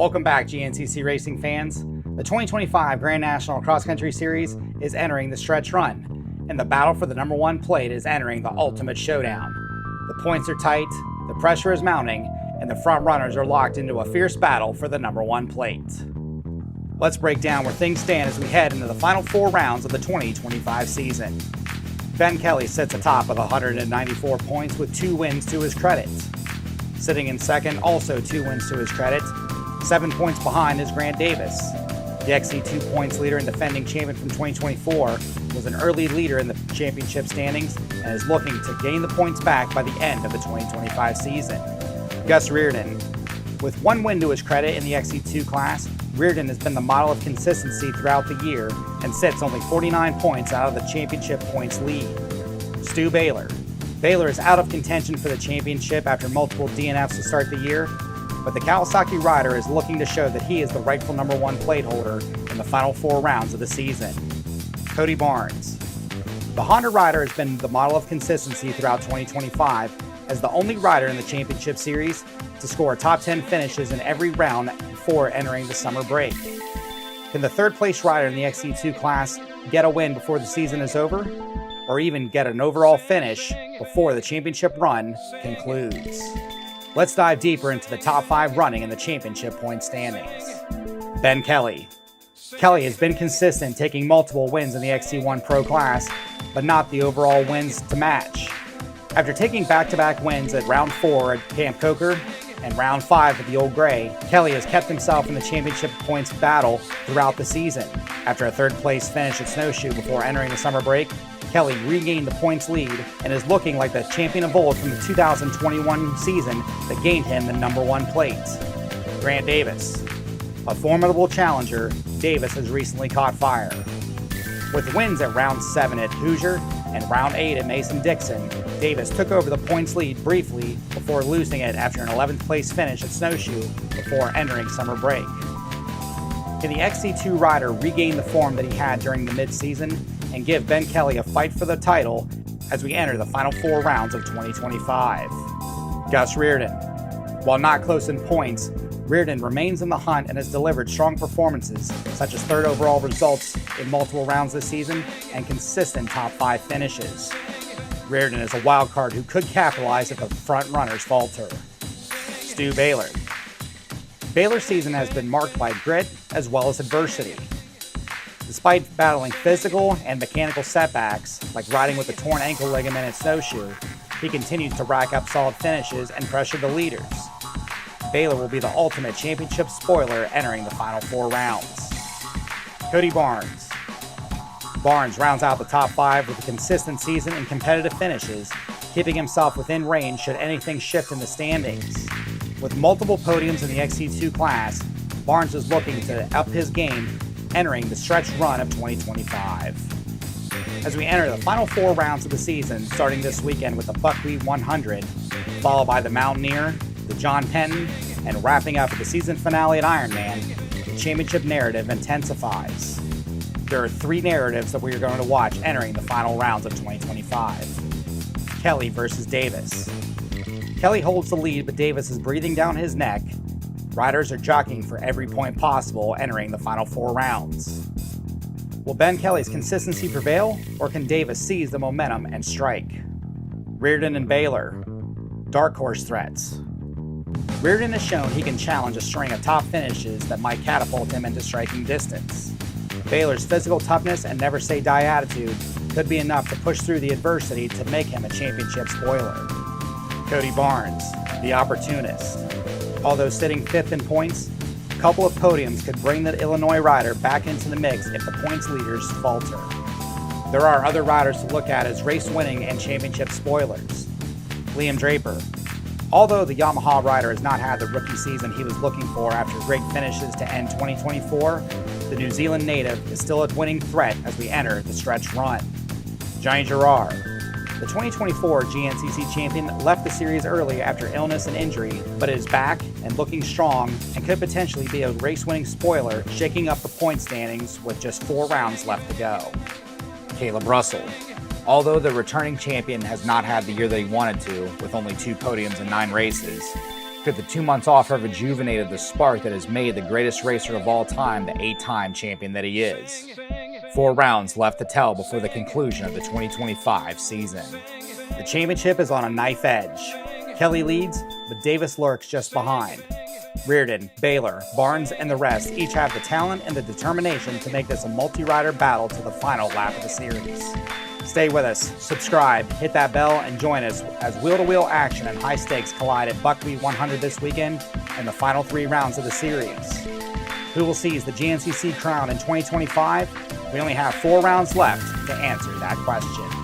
Welcome back, GNCC racing fans. The 2025 Grand National Cross Country Series is entering the stretch run, and the battle for the number one plate is entering the ultimate showdown. The points are tight, the pressure is mounting, and the front runners are locked into a fierce battle for the number one plate. Let's break down where things stand as we head into the final 4 rounds of the 2025 season. Ben Kelly sits atop with 194 points with 2 wins to his credit. Sitting in second, also 2 wins to his credit. 7 points behind is Grant Davis. The XC2 points leader and defending champion from 2024 was an early leader in the championship standings and is looking to gain the points back by the end of the 2025 season. Gus Reardon. With 1 win to his credit in the XC2 class, Reardon has been the model of consistency throughout the year and sits only 49 points out of the championship points lead. Stu Baylor. Baylor is out of contention for the championship after multiple DNFs to start the year, but the Kawasaki rider is looking to show that he is the rightful number one plate holder in the final 4 rounds of the season. Cody Barnes. The Honda rider has been the model of consistency throughout 2025 as the only rider in the championship series to score top 10 finishes in every round before entering the summer break. Can the third place rider in the XC2 class get a win before the season is over, or even get an overall finish before the championship run concludes? Let's dive deeper into the top 5 running in the championship point standings. Ben Kelly. Kelly has been consistent, taking multiple wins in the XC1 Pro class, but not the overall wins to match. After taking back-to-back wins at round 4 at Camp Coker and round 5 at the Old Gray, Kelly has kept himself in the championship points battle throughout the season. After a third place finish at Snowshoe before entering the summer break, Kelly regained the points lead and is looking like the champion of old from the 2021 season that gained him the number one plate. Grant Davis. A formidable challenger, Davis has recently caught fire. With wins at round 7 at Hoosier and round 8 at Mason-Dixon, Davis took over the points lead briefly before losing it after an 11th place finish at Snowshoe before entering summer break. Can the XC2 rider regain the form that he had during the mid-season and give Ben Kelly a fight for the title as we enter the final 4 rounds of 2025? Gus Reardon. While not close in points, Reardon remains in the hunt and has delivered strong performances such as 3rd overall results in multiple rounds this season and consistent top 5 finishes. Reardon is a wild card who could capitalize if the front runners falter. Stu Baylor. Baylor's season has been marked by grit as well as adversity. Despite battling physical and mechanical setbacks, like riding with a torn ankle ligament at Snowshoe, he continues to rack up solid finishes and pressure the leaders. Baylor will be the ultimate championship spoiler entering the final 4 rounds. Cody Barnes. Barnes rounds out the top 5 with a consistent season and competitive finishes, keeping himself within range should anything shift in the standings. With multiple podiums in the XC2 class, Barnes is looking to up his game entering the stretch run of 2025. As we enter the final 4 rounds of the season, starting this weekend with the Buckwheat 100, followed by the Mountaineer, the John Penton, and wrapping up at the season finale at Ironman, the championship narrative intensifies. There are 3 narratives that we are going to watch entering the final rounds of 2025. Kelly versus Davis. Kelly holds the lead, but Davis is breathing down his neck. Riders are jockeying for every point possible entering the final 4 rounds. Will Ben Kelly's consistency prevail, or can Davis seize the momentum and strike? Reardon and Baylor. Dark horse threats. Reardon has shown he can challenge a string of top finishes that might catapult him into striking distance. Baylor's physical toughness and never say die attitude could be enough to push through the adversity to make him a championship spoiler. Cody Barnes, the opportunist. Although sitting 5th in points, a couple of podiums could bring the Illinois rider back into the mix if the points leaders falter. There are other riders to look at as race-winning and championship spoilers. Liam Draper. Although the Yamaha rider has not had the rookie season he was looking for after great finishes to end 2024, the New Zealand native is still a winning threat as we enter the stretch run. Johnny Girard. The 2024 GNCC champion left the series early after illness and injury, but is back and looking strong and could potentially be a race-winning spoiler, shaking up the point standings with just 4 rounds left to go. Caleb Russell. Although the returning champion has not had the year that he wanted to, with only 2 podiums in 9 races, Could the 2 months off have rejuvenated the spark that has made the greatest racer of all time the 8-time champion that he is? 4 rounds left to tell before the conclusion of the 2025 season. The championship is on a knife edge. Kelly leads, but Davis lurks just behind. Reardon, Baylor, Barnes, and the rest each have the talent and the determination to make this a multi-rider battle to the final lap of the series. Stay with us, subscribe, hit that bell, and join us as wheel-to-wheel action and high stakes collide at Buckwheat 100 this weekend in the final 3 rounds of the series. Who will seize the GNCC crown in 2025? We only have 4 rounds left to answer that question.